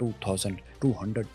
2200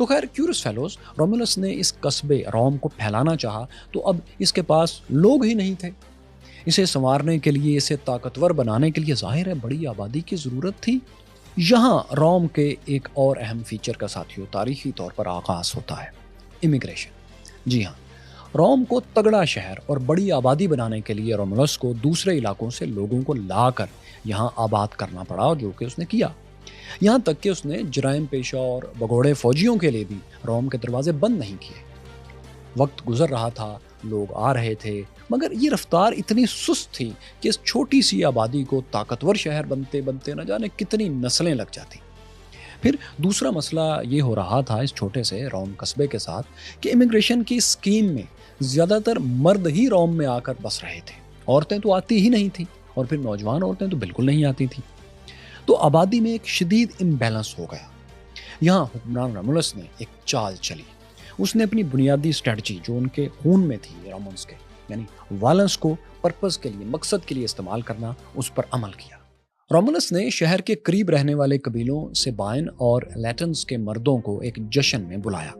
تو خیر cures fellows, Romulus نے اس قصبے روم کو پھیلانا چاہا تو اب اس کے پاس لوگ ہی نہیں تھے۔ اسے سنوارنے کے لیے، اسے طاقتور بنانے کے لیے ظاہر ہے بڑی آبادی کی ضرورت تھی۔ یہاں روم کے ایک اور اہم فیچر کا ساتھیوں تاریخی طور پر آغاز ہوتا ہے، امیگریشن۔ جی ہاں، روم کو تگڑا شہر اور بڑی آبادی بنانے کے لیے رومولس کو دوسرے علاقوں سے لوگوں کو لا کر یہاں آباد کرنا پڑا، جو کہ اس نے کیا۔ یہاں تک کہ اس نے جرائم پیشہ اور بگوڑے فوجیوں کے لیے بھی روم کے دروازے بند نہیں کیے۔ وقت گزر رہا تھا، لوگ آ رہے تھے، مگر یہ رفتار اتنی سست تھی کہ اس چھوٹی سی آبادی کو طاقتور شہر بنتے بنتے نہ جانے کتنی نسلیں لگ جاتی۔ پھر دوسرا مسئلہ یہ ہو رہا تھا اس چھوٹے سے روم قصبے کے ساتھ کہ امیگریشن کی اسکیم میں زیادہ تر مرد ہی روم میں آ کر بس رہے تھے، عورتیں تو آتی ہی نہیں تھیں، اور پھر نوجوان عورتیں تو بالکل نہیں آتی تھیں۔ تو آبادی میں ایک شدید امبیلنس ہو گیا۔ یہاں حکمران رومولس نے ایک چال چلی۔ اس نے اپنی بنیادی اسٹریٹجی جو ان کے خون میں تھی رومنس کے، یعنی وائلنس کو پرپز کے لیے، مقصد کے لیے استعمال کرنا، اس پر عمل کیا۔ رومولس نے شہر کے قریب رہنے والے قبیلوں سبائن اور لیٹنز کے مردوں کو ایک جشن میں بلایا۔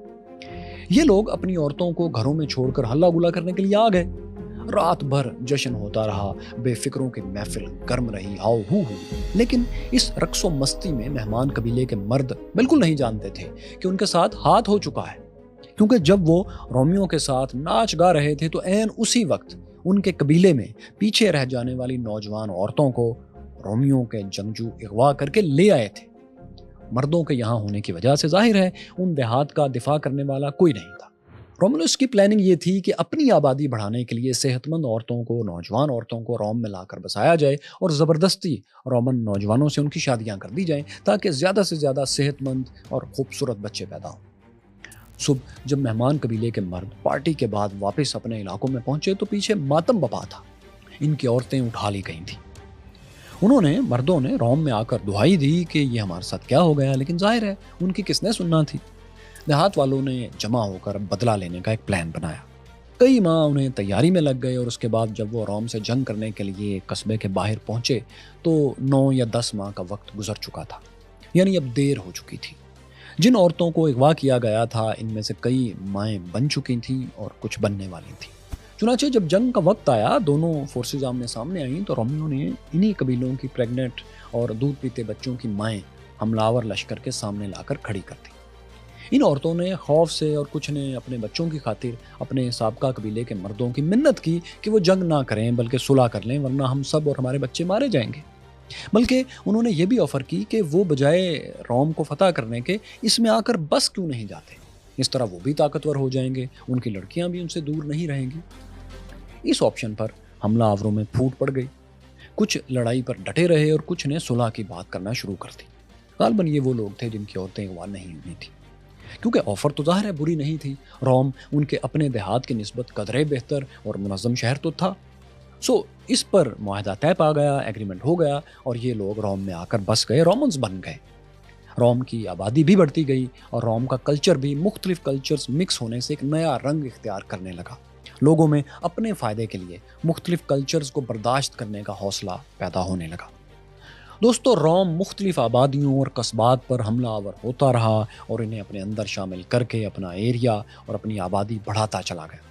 یہ لوگ اپنی عورتوں کو گھروں میں چھوڑ کر ہلا گلا کرنے کے لیے آ گئے۔ رات بھر جشن ہوتا رہا، بے فکروں کی محفل گرم رہی، ہاؤ ہو۔ لیکن اس رقص و مستی میں مہمان قبیلے کے مرد بالکل نہیں جانتے تھے کہ ان کے ساتھ ہاتھ ہو چکا ہے، کیونکہ جب وہ رومیوں کے ساتھ ناچ گا رہے تھے تو عین اسی وقت ان کے قبیلے میں پیچھے رہ جانے والی نوجوان عورتوں کو رومیوں کے جنگجو اغوا کر کے لے آئے تھے۔ مردوں کے یہاں ہونے کی وجہ سے ظاہر ہے ان دیہات کا دفاع کرنے والا کوئی نہیں تھا۔ رومولس کی پلاننگ یہ تھی کہ اپنی آبادی بڑھانے کے لیے صحت مند عورتوں کو، نوجوان عورتوں کو روم میں لا کر بسایا جائے اور زبردستی رومن نوجوانوں سے ان کی شادیاں کر دی جائیں تاکہ زیادہ سے زیادہ صحت مند اور خوبصورت بچے پیدا ہوں۔ صبح جب مہمان قبیلے کے مرد پارٹی کے بعد واپس اپنے علاقوں میں پہنچے تو پیچھے ماتم بپا تھا۔ ان کی عورتیں اٹھا لی گئی تھیں۔ مردوں نے روم میں آ کر دہائی دی کہ یہ ہمارے ساتھ کیا ہو گیا، لیکن ظاہر ہے ان کی کس نے سننا تھی۔ دیہات والوں نے جمع ہو کر بدلہ لینے کا ایک پلان بنایا۔ کئی ماہ انہیں تیاری میں لگ گئے اور اس کے بعد جب وہ روم سے جنگ کرنے کے لیے قصبے کے باہر پہنچے تو 9 یا 10 ماہ کا وقت گزر چکا تھا، یعنی اب دیر ہو چکی تھی۔ جن عورتوں کو اغوا کیا گیا تھا ان میں سے کئی مائیں بن چکی تھیں اور کچھ بننے والی تھیں۔ چنانچہ جب جنگ کا وقت آیا، دونوں فورسز آمنے سامنے آئیں تو رومیوں نے انہی قبیلوں کی پریگننٹ اور دودھ پیتے بچوں کی مائیں حملہ آور لشکر کے سامنے لا کر کھڑی کر دی۔ ان عورتوں نے خوف سے اور کچھ نے اپنے بچوں کی خاطر اپنے سابقہ قبیلے کے مردوں کی منت کی کہ وہ جنگ نہ کریں بلکہ صلح کر لیں، ورنہ ہم سب اور ہمارے بچے مارے جائیں گے۔ بلکہ انہوں نے یہ بھی آفر کی کہ وہ بجائے روم کو فتح کرنے کے اس میں آ کر بس کیوں نہیں جاتے، اس طرح وہ بھی طاقتور ہو جائیں گے، ان کی لڑکیاں بھی ان سے دور نہیں رہیں گی۔ اس آپشن پر حملہ آوروں میں پھوٹ پڑ گئی۔ کچھ لڑائی پر ڈٹے رہے اور کچھ نے صلح کی بات کرنا شروع کر دی۔ غالباً یہ وہ لوگ تھے جن کی عورتیں اغوا نہیں ہوئی تھیں، کیونکہ آفر تو ظاہر ہے بری نہیں تھی۔ روم ان کے اپنے دیہات کی نسبت قدرے بہتر اور منظم شہر تو تھا۔ اس پر معاہدہ طے پا گیا، ایگریمنٹ ہو گیا اور یہ لوگ روم میں آ کر بس گئے، رومنز بن گئے۔ روم کی آبادی بھی بڑھتی گئی اور روم کا کلچر بھی مختلف کلچرز مکس ہونے سے ایک نیا رنگ اختیار کرنے لگا۔ لوگوں میں اپنے فائدے کے لیے مختلف کلچرز کو برداشت کرنے کا حوصلہ پیدا ہونے لگا۔ دوستو، روم مختلف آبادیوں اور قصبات پر حملہ آور ہوتا رہا اور انہیں اپنے اندر شامل کر کے اپنا ایریا اور اپنی آبادی بڑھاتا چلا گیا۔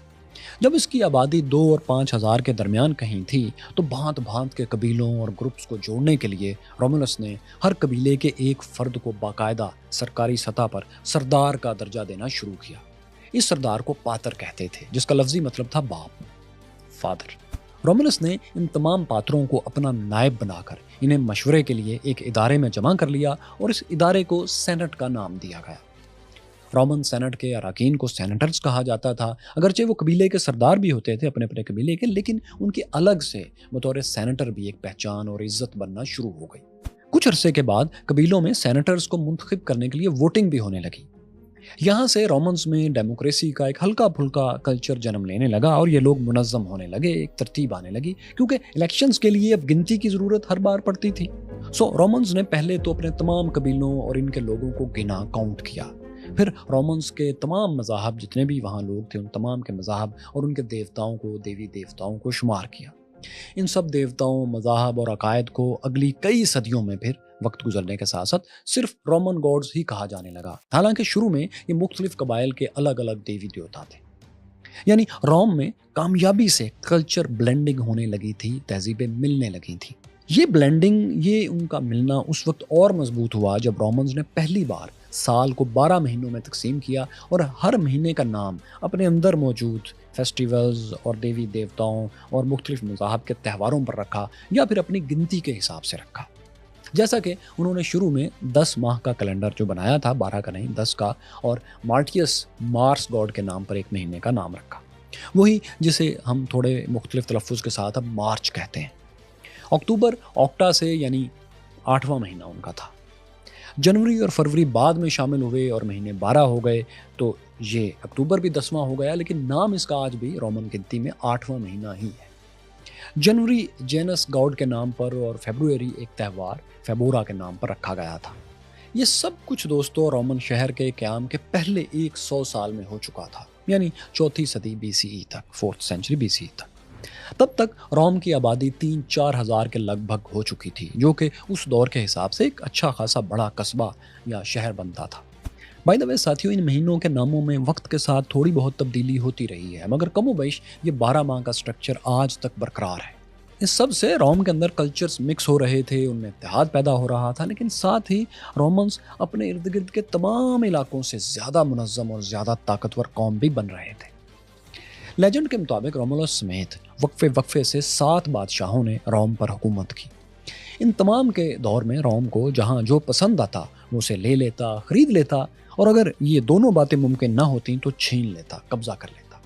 جب اس کی آبادی 2 اور 5 ہزار کے درمیان کہیں تھی تو بھانت بھانت کے قبیلوں اور گروپس کو جوڑنے کے لیے رومولس نے ہر قبیلے کے ایک فرد کو باقاعدہ سرکاری سطح پر سردار کا درجہ دینا شروع کیا۔ اس سردار کو پاتر کہتے تھے، جس کا لفظی مطلب تھا باپ، فادر۔ رومولس نے ان تمام پاتروں کو اپنا نائب بنا کر انہیں مشورے کے لیے ایک ادارے میں جمع کر لیا اور اس ادارے کو سینٹ کا نام دیا گیا۔ رومن سینٹ کے اراکین کو سینیٹرز کہا جاتا تھا، اگرچہ وہ قبیلے کے سردار بھی ہوتے تھے اپنے اپنے قبیلے کے، لیکن ان کی الگ سے بطور سینیٹر بھی ایک پہچان اور عزت بننا شروع ہو گئی۔ کچھ عرصے کے بعد قبیلوں میں سینیٹرز کو منتخب کرنے کے لیے ووٹنگ بھی ہونے لگی۔ یہاں سے رومنز میں ڈیموکریسی کا ایک ہلکا پھلکا کلچر جنم لینے لگا اور یہ لوگ منظم ہونے لگے، ایک ترتیب آنے لگی، کیونکہ الیکشنز کے لیے اب گنتی کی ضرورت ہر بار پڑتی تھی۔ رومنز نے پہلے تو اپنے تمام قبیلوں اور ان کے لوگوں کو گنا، کاؤنٹ کیا۔ پھر رومنز کے تمام مذاہب، جتنے بھی وہاں لوگ تھے، ان تمام کے مذاہب اور ان کے دیوتاؤں کو، دیوی دیوتاؤں کو شمار کیا۔ ان سب دیوتاؤں، مذاہب اور عقائد کو اگلی کئی صدیوں میں پھر وقت گزرنے کے ساتھ ساتھ صرف رومن گاڈز ہی کہا جانے لگا، حالانکہ شروع میں یہ مختلف قبائل کے الگ الگ دیوی دیوتا تھے۔ یعنی روم میں کامیابی سے کلچر بلینڈنگ ہونے لگی تھی، تہذیبیں ملنے لگی تھیں۔ یہ بلینڈنگ، یہ ان کا ملنا اس وقت اور مضبوط ہوا جب رومنز نے پہلی بار سال کو 12 مہینوں میں تقسیم کیا اور ہر مہینے کا نام اپنے اندر موجود فیسٹیولز اور دیوی دیوتاؤں اور مختلف مذاہب کے تہواروں پر رکھا یا پھر اپنی گنتی کے حساب سے رکھا۔ جیسا کہ انہوں نے شروع میں 10 ماہ کا کیلنڈر جو بنایا تھا، 12 کا نہیں 10 کا، اور مارٹیس مارس گاڈ کے نام پر ایک مہینے کا نام رکھا، وہی جسے ہم تھوڑے مختلف تلفظ کے ساتھ اب مارچ کہتے ہیں۔ اکتوبر آکٹا سے یعنی 8واں مہینہ ان کا تھا۔ جنوری اور فروری بعد میں شامل ہوئے اور مہینے 12 ہو گئے، تو یہ اکتوبر بھی 10واں ہو گیا، لیکن نام اس کا آج بھی رومن گنتی میں 8واں مہینہ ہی ہے۔ جنوری جینس گاڈ کے نام پر اور فیبروری ایک تہوار فیبورا کے نام پر رکھا گیا تھا۔ یہ سب کچھ دوستوں رومن شہر کے قیام کے پہلے 100 سال میں ہو چکا تھا، یعنی 4 صدی BCE تک، 4th century BCE تک۔ تب تک روم کی آبادی 3-4 ہزار کے لگ بھگ ہو چکی تھی، جو کہ اس دور کے حساب سے ایک اچھا خاصا بڑا قصبہ یا شہر بنتا تھا۔ بائی دا وے ساتھیوں، ان مہینوں کے ناموں میں وقت کے ساتھ تھوڑی بہت تبدیلی ہوتی رہی ہے، مگر کم و بیش یہ 12 ماہ کا سٹرکچر آج تک برقرار ہے۔ اس سب سے روم کے اندر کلچرز مکس ہو رہے تھے، ان میں اتحاد پیدا ہو رہا تھا، لیکن ساتھ ہی رومنز اپنے ارد گرد کے تمام علاقوں سے زیادہ منظم اور زیادہ طاقتور قوم بھی بن رہے تھے۔ لیجنڈ کے مطابق رومولس سمیت وقفے سے 7 بادشاہوں نے روم پر حکومت کی۔ ان تمام کے دور میں روم کو جہاں جو پسند آتا وہ اسے لے لیتا، خرید لیتا، اور اگر یہ دونوں باتیں ممکن نہ ہوتیں تو چھین لیتا، قبضہ کر لیتا۔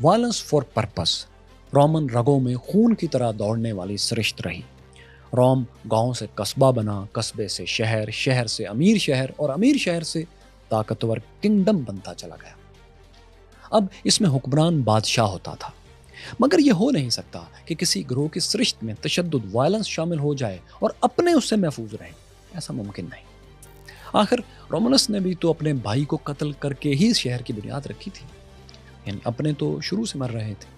وائلنس فار پرپس رومن رگوں میں خون کی طرح دوڑنے والی سرشت رہی۔ روم گاؤں سے قصبہ بنا، قصبے سے شہر، شہر سے امیر شہر، اور امیر شہر سے طاقتور کنگڈم بنتا چلا گیا۔ اب اس میں حکمران بادشاہ ہوتا تھا، مگر یہ ہو نہیں سکتا کہ کسی گروہ کی سرشت میں تشدد، وائلنس شامل ہو جائے اور اپنے اس سے محفوظ رہیں، ایسا ممکن نہیں۔ آخر رومنس نے بھی تو اپنے بھائی کو قتل کر کے ہی شہر کی بنیاد رکھی تھی، یعنی اپنے تو شروع سے مر رہے تھے۔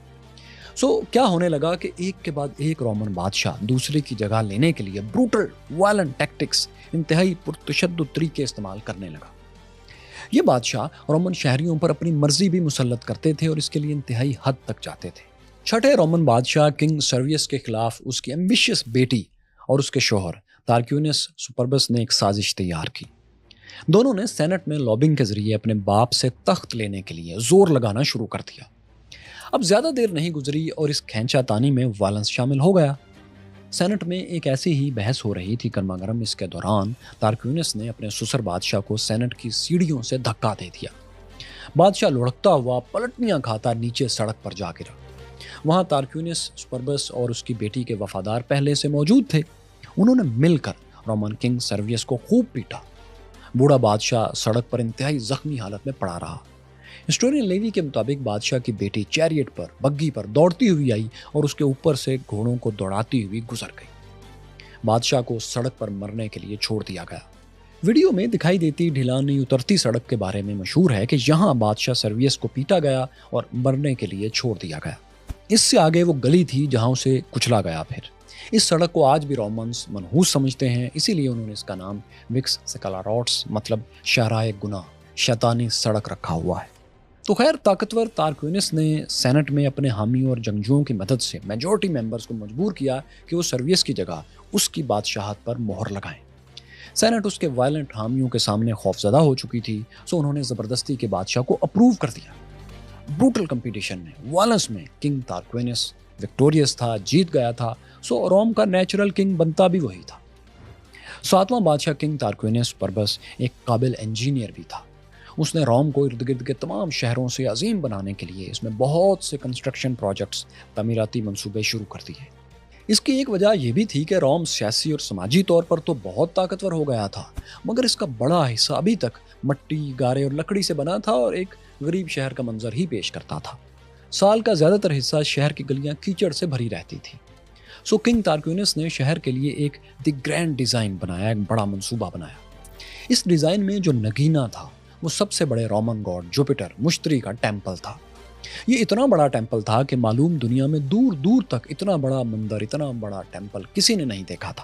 کیا ہونے لگا کہ ایک کے بعد ایک رومن بادشاہ دوسرے کی جگہ لینے کے لیے بروٹل وائلنٹ ٹیکٹکس، انتہائی پرتشدد طریقے استعمال کرنے لگا۔ یہ بادشاہ رومن شہریوں پر اپنی مرضی بھی مسلط کرتے تھے اور اس کے لیے انتہائی حد تک جاتے تھے۔ چھٹے رومن بادشاہ کنگ سرویس کے خلاف اس کی ایمبیشس بیٹی اور اس کے شوہر تارکوینس سپربس نے ایک سازش تیار کی۔ دونوں نے سینٹ میں لابنگ کے ذریعے اپنے باپ سے تخت لینے کے لیے زور لگانا شروع کر دیا۔ اب زیادہ دیر نہیں گزری اور اس کھینچا تانی میں وائلنس شامل ہو گیا۔ سینٹ میں ایک ایسی ہی بحث ہو رہی تھی گرما گرم، اس کے دوران تارکوینس نے اپنے سسر بادشاہ کو سینٹ کی سیڑھیوں سے دھکا دے دیا۔ بادشاہ لڑکتا ہوا پلٹنیاں کھاتا نیچے سڑک پر جا گرا۔ وہاں تارکوینس سپربس اور اس کی بیٹی کے وفادار پہلے سے موجود تھے۔ انہوں نے مل کر رومن کنگ سرویس کو خوب پیٹا۔ بوڑھا بادشاہ سڑک پر انتہائی زخمی حالت میں پڑا رہا۔ ہسٹورین لیوی کے مطابق بادشاہ کی بیٹی چیریٹ پر، بگھی پر دوڑتی ہوئی آئی اور اس کے اوپر سے گھوڑوں کو دوڑاتی ہوئی گزر گئی۔ بادشاہ کو سڑک پر مرنے کے لیے چھوڑ دیا گیا۔ ویڈیو میں دکھائی دیتی ڈھلانی اترتی سڑک کے بارے میں مشہور ہے کہ یہاں بادشاہ سرویس کو پیٹا گیا اور مرنے کے لیے چھوڑ دیا گیا۔ اس سے آگے وہ گلی تھی جہاں اسے کچلا گیا۔ پھر اس سڑک کو آج بھی رومنز منحوس سمجھتے ہیں، اسی لیے انہوں نے اس کا نام وکس سکالاروٹس مطلب شاہراہ گناہ، شیطانی سڑک رکھا ہوا ہے۔ تو خیر، طاقتور تارکوینس نے سینٹ میں اپنے حامیوں اور جنگجوؤں کی مدد سے میجورٹی ممبرز کو مجبور کیا کہ وہ سرویس کی جگہ اس کی بادشاہت پر مہر لگائیں۔ سینٹ اس کے وائلنٹ حامیوں کے سامنے خوفزدہ ہو چکی تھی، انہوں نے زبردستی کے بادشاہ کو اپروو کر دیا۔ بروٹل کمپٹیشن میں، وائلنس میں کنگ تارکوینس وکٹوریس تھا، جیت گیا تھا، روم کا نیچرل کنگ بنتا بھی وہی تھا۔ 7واں بادشاہ کنگ تارکوینس پربس ایک قابل انجینئر بھی تھا۔ اس نے روم کو ارد گرد کے تمام شہروں سے عظیم بنانے کے لیے اس میں بہت سے کنسٹرکشن پروجیکٹس، تعمیراتی منصوبے شروع کر دیے۔ اس کی ایک وجہ یہ بھی تھی کہ روم سیاسی اور سماجی طور پر تو بہت طاقتور ہو گیا تھا، مگر اس کا بڑا حصہ ابھی تک مٹی، گارے اور لکڑی سے بنا تھا اور ایک غریب شہر کا منظر ہی پیش کرتا تھا۔ سال کا زیادہ تر حصہ شہر کی گلیاں کیچڑ سے بھری رہتی تھی۔ کنگ تارکوینس نے شہر کے لیے ایک دی گرینڈ ڈیزائن بنایا، ایک بڑا منصوبہ بنایا۔ اس ڈیزائن میں جو نگینا تھا وہ سب سے بڑے رومن گاڈ جوپیٹر مشتری کا ٹیمپل تھا۔ یہ اتنا بڑا ٹیمپل تھا کہ معلوم دنیا میں دور دور تک اتنا بڑا مندر، اتنا بڑا ٹیمپل کسی نے نہیں دیکھا تھا۔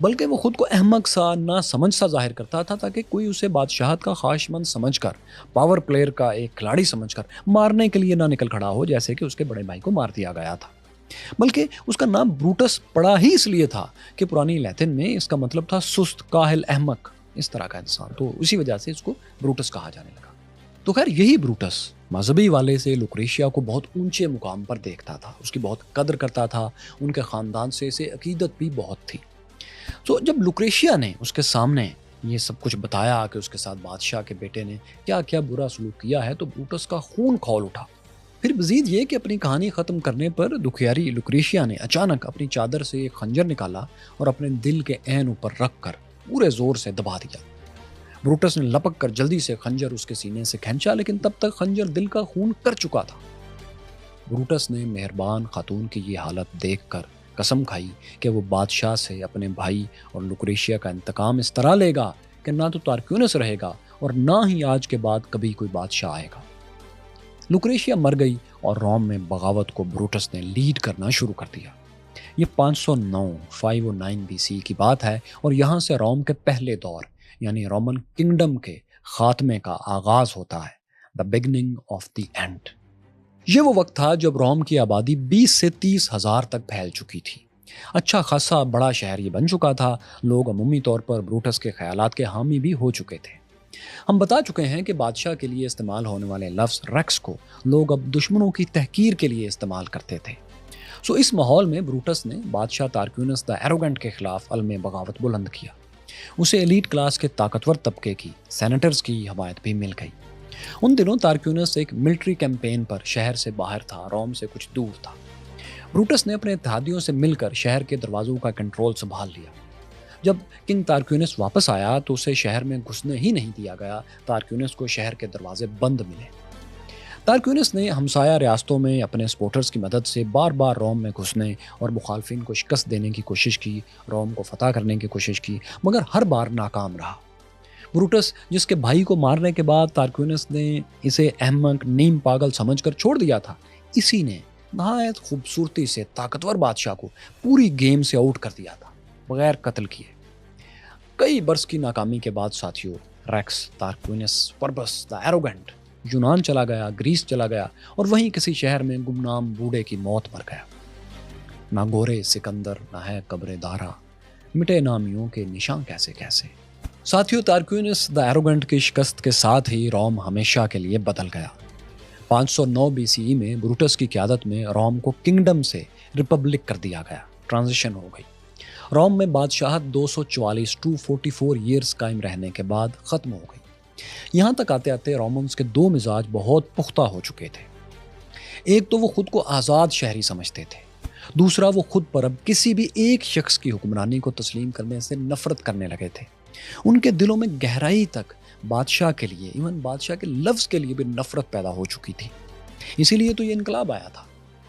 بلکہ وہ خود کو احمق سا نہ سمجھ سا ظاہر کرتا تھا تاکہ کوئی اسے بادشاہت کا خواہشمند سمجھ کر، پاور پلیئر کا ایک کھلاڑی سمجھ کر مارنے کے لیے نہ نکل کھڑا ہو، جیسے کہ اس کے بڑے بھائی کو مار دیا گیا تھا۔ بلکہ اس کا نام بروٹس پڑا ہی اس لیے تھا کہ پرانی لیتن میں اس کا مطلب تھا سست، کاہل، احمق، اس طرح کا انسان، تو اسی وجہ سے اس کو بروٹس کہا جانے لگا۔ تو خیر یہی بروٹس مذہبی والے سے لوکریشیا کو بہت اونچے مقام پر دیکھتا تھا، اس کی بہت قدر کرتا تھا، ان کے خاندان سے اسے عقیدت بھی بہت تھی۔ تو جب لوکریشیا نے اس کے سامنے یہ سب کچھ بتایا کہ اس کے ساتھ بادشاہ کے بیٹے نے کیا کیا برا سلوک کیا ہے، تو بروٹس کا خون کھول اٹھا۔ پھر مزید یہ کہ اپنی کہانی ختم کرنے پر دکھیاری لوکریشیا نے اچانک اپنی چادر سے ایک خنجر نکالا اور اپنے دل کے عین اوپر رکھ کر پورے زور سے دبا دیا۔ بروٹس نے لپک کر جلدی سے خنجر اس کے سینے سے کھینچا، لیکن تب تک خنجر دل کا خون کر چکا تھا۔ بروٹس نے مہربان خاتون کی یہ حالت دیکھ کر قسم کھائی کہ وہ بادشاہ سے اپنے بھائی اور لوکریشیا کا انتقام اس طرح لے گا کہ نہ تو تارکیونس رہے گا اور نہ ہی آج کے بعد کبھی کوئی بادشاہ آئے گا۔ لوکریشیا مر گئی اور روم میں بغاوت کو بروٹس نے لیڈ کرنا شروع کر دیا۔ یہ 509 BC کی بات ہے اور یہاں سے روم کے پہلے دور یعنی رومن کنگڈم کے خاتمے کا آغاز ہوتا ہے، the beginning of the end۔ یہ وہ وقت تھا جب روم کی آبادی 20 سے 30 ہزار تک پھیل چکی تھی۔ اچھا خاصا بڑا شہر یہ بن چکا تھا۔ لوگ عمومی طور پر بروٹس کے خیالات کے حامی بھی ہو چکے تھے۔ ہم بتا چکے ہیں کہ بادشاہ کے لیے استعمال ہونے والے لفظ ریکس کو لوگ اب دشمنوں کی تحقیر کے لیے استعمال کرتے تھے۔ اس ماحول میں بروٹس نے بادشاہ تارکیونس دا ایروگنٹ کے خلاف علم بغاوت بلند کیا۔ اسے ایلیٹ کلاس کے طاقتور طبقے کی سینیٹرز کی حمایت بھی مل گئی۔ ان دنوں تارکیونس ایک ملٹری کیمپین پر شہر سے باہر تھا، روم سے کچھ دور تھا۔ بروٹس نے اپنے اتحادیوں سے مل کر شہر کے دروازوں کا کنٹرول سنبھال لیا۔ جب کنگ تارکیونس واپس آیا تو اسے شہر میں گھسنے ہی نہیں دیا گیا۔ تارکیونس کو شہر کے دروازے بند ملے۔ تارکیونس نے ہمسایہ ریاستوں میں اپنے سپورٹرز کی مدد سے بار بار روم میں گھسنے اور مخالفین کو شکست دینے کی کوشش کی، روم کو فتح کرنے کی کوشش کی، مگر ہر بار ناکام رہا۔ بروٹس جس کے بھائی کو مارنے کے بعد تارکیونس نے اسے احمق، نیم پاگل سمجھ کر چھوڑ دیا تھا، اسی نے نہایت خوبصورتی سے طاقتور بادشاہ کو پوری گیم سے آؤٹ کر دیا تھا، بغیر قتل کیے۔ کئی برس کی ناکامی کے بعد ساتھیوں، ریکس تارکیونس پربس دا ایروگنٹ یونان چلا گیا، گریس چلا گیا اور وہیں کسی شہر میں گمنام بوڑھے کی موت مر گیا۔ نہ گورے سکندر، نہ ہے قبر دارا، مٹے نامیوں کے نشان کیسے کیسے۔ ساتھیوں، تارکیونس دا ایروگنٹ کی شکست کے ساتھ ہی روم ہمیشہ کے لیے بدل گیا۔ 509 BCE میں بروٹس کی قیادت میں روم کو کنگڈم سے ریپبلک کر دیا گیا، ٹرانزیشن ہو گئی۔ روم میں بادشاہت 244 ایئرز قائم رہنے کے بعد ختم ہو گئی۔ یہاں تک آتے آتے رومنز کے دو مزاج بہت پختہ ہو چکے تھے۔ ایک تو وہ خود کو آزاد شہری سمجھتے تھے، دوسرا وہ خود پر اب کسی بھی ایک شخص کی حکمرانی کو تسلیم کرنے سے نفرت کرنے لگے تھے۔ ان کے دلوں میں گہرائی تک بادشاہ کے لیے، ایون بادشاہ کے لفظ کے لیے بھی نفرت پیدا ہو چکی تھی۔ اسی لیے تو یہ انقلاب آیا تھا۔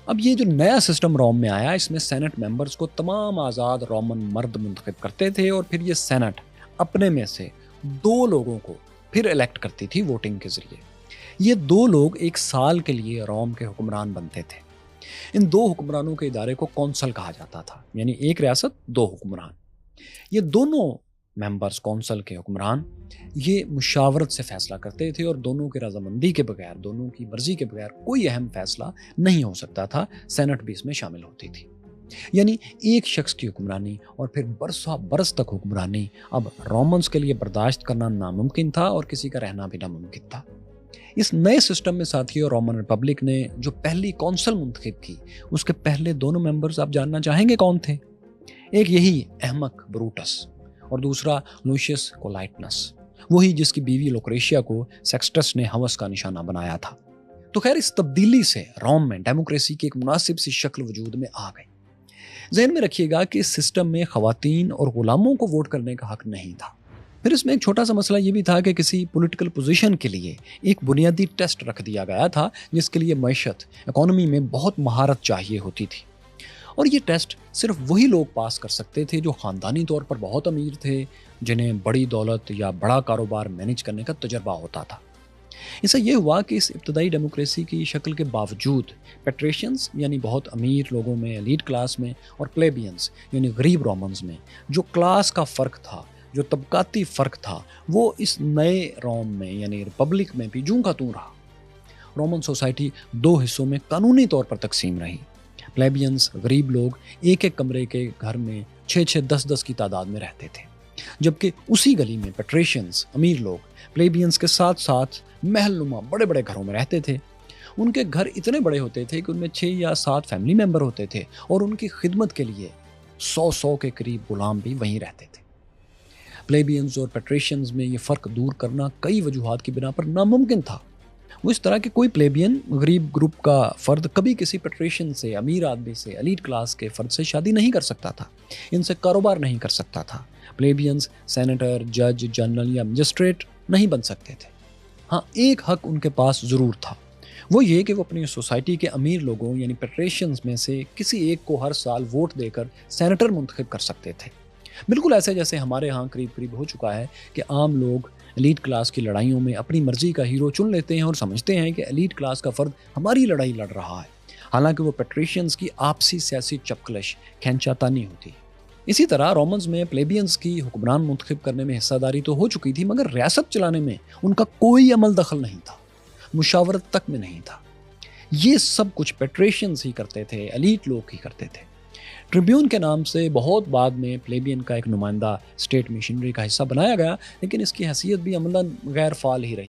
اب یہ جو نیا سسٹم روم میں آیا، اس میں سینٹ ممبرز کو تمام آزاد رومن مرد منتخب کرتے تھے اور پھر یہ سینٹ اپنے میں سے 2 لوگوں کو پھر الیکٹ کرتی تھی ووٹنگ کے ذریعے۔ یہ 2 لوگ 1 سال کے لیے روم کے حکمران بنتے تھے۔ ان 2 حکمرانوں کے ادارے کو کونسل کہا جاتا تھا، یعنی 1 ریاست 2 حکمران۔ یہ دونوں ممبرز کونسل کے حکمران یہ مشاورت سے فیصلہ کرتے تھے اور دونوں کی رضامندی کے بغیر، دونوں کی مرضی کے بغیر کوئی اہم فیصلہ نہیں ہو سکتا تھا۔ سینٹ بھی اس میں شامل ہوتی تھی۔ یعنی ایک شخص کی حکمرانی اور پھر برسوں برس تک حکمرانی اب رومنز کے لیے برداشت کرنا ناممکن تھا اور کسی کا رہنا بھی ناممکن تھا۔ اس نئے سسٹم میں ساتھیوں، رومن ریپبلک نے جو پہلی کونسل منتخب کی، اس کے پہلے دونوں ممبرز آپ جاننا چاہیں گے کون تھے؟ ایک یہی احمق بروٹس اور دوسرا لوشیس کولائٹنس، وہی جس کی بیوی لوکریشیا کو سیکسٹس نے ہوس کا نشانہ بنایا تھا۔ تو خیر، اس تبدیلی سے روم میں ڈیموکریسی کی ایک مناسب سی شکل وجود میں آ گئی۔ ذہن میں رکھیے گا کہ اس سسٹم میں خواتین اور غلاموں کو ووٹ کرنے کا حق نہیں تھا۔ پھر اس میں ایک چھوٹا سا مسئلہ یہ بھی تھا کہ کسی پولیٹیکل پوزیشن کے لیے ایک بنیادی ٹیسٹ رکھ دیا گیا تھا، جس کے لیے معیشت، اکانومی میں بہت مہارت چاہیے ہوتی تھی، اور یہ ٹیسٹ صرف وہی لوگ پاس کر سکتے تھے جو خاندانی طور پر بہت امیر تھے، جنہیں بڑی دولت یا بڑا کاروبار مینیج کرنے کا تجربہ ہوتا تھا۔ اس سے یہ ہوا کہ اس ابتدائی ڈیموکریسی کی شکل کے باوجود پیٹریشنز یعنی بہت امیر لوگوں میں، ایلیٹ کلاس میں، اور پلیبینز یعنی غریب رومنز میں جو کلاس کا فرق تھا، جو طبقاتی فرق تھا، وہ اس نئے روم میں یعنی ریپبلک میں بھی جوں کا توں رہا۔ رومن سوسائٹی دو حصوں میں قانونی طور پر تقسیم رہی۔ پلیبینز غریب لوگ ایک ایک کمرے کے گھر میں 6 10 کی تعداد میں رہتے تھے، جبکہ اسی گلی میں پیٹریشنز امیر لوگ پلیبینز کے ساتھ ساتھ محل نما بڑے بڑے گھروں میں رہتے تھے۔ ان کے گھر اتنے بڑے ہوتے تھے کہ ان میں 6 یا 7 فیملی ممبر ہوتے تھے، اور ان کی خدمت کے لیے 100 کے قریب غلام بھی وہیں رہتے تھے۔ پلیبینز اور پیٹریشنز میں یہ فرق دور کرنا کئی وجوہات کی بنا پر ناممکن تھا۔ وہ اس طرح کہ کوئی پلیبین غریب گروپ کا فرد کبھی کسی پیٹریشن سے، امیر آدمی سے، ایلیٹ کلاس کے فرد سے شادی نہیں کر سکتا تھا، ان سے کاروبار نہیں کر سکتا تھا۔ پلیبینز سینیٹر، جج، جنرل یا مجسٹریٹ نہیں بن سکتے تھے۔ ہاں، ایک حق ان کے پاس ضرور تھا، وہ یہ کہ وہ اپنی سوسائٹی کے امیر لوگوں یعنی پیٹریشنز میں سے کسی ایک کو ہر سال ووٹ دے کر سینیٹر منتخب کر سکتے تھے۔ بالکل ایسے جیسے ہمارے ہاں قریب ہو چکا ہے کہ عام لوگ ایلیٹ کلاس کی لڑائیوں میں اپنی مرضی کا ہیرو چن لیتے ہیں اور سمجھتے ہیں کہ ایلیٹ کلاس کا فرد ہماری لڑائی لڑ رہا ہے، حالانکہ وہ پیٹریشنز کی آپسی سیاسی چپکلش کھینچاتانی ہوتی۔ اسی طرح رومنز میں پلیبینز کی حکمران منتخب کرنے میں حصہ داری تو ہو چکی تھی، مگر ریاست چلانے میں ان کا کوئی عمل دخل نہیں تھا، مشاورت تک میں نہیں تھا۔ یہ سب کچھ پیٹریشنز ہی کرتے تھے، ایلیٹ لوگ ہی کرتے تھے۔ ٹریبیون کے نام سے بہت بعد میں پلیبین کا ایک نمائندہ اسٹیٹ مشینری کا حصہ بنایا گیا، لیکن اس کی حیثیت بھی عملاً غیر فعال ہی رہی۔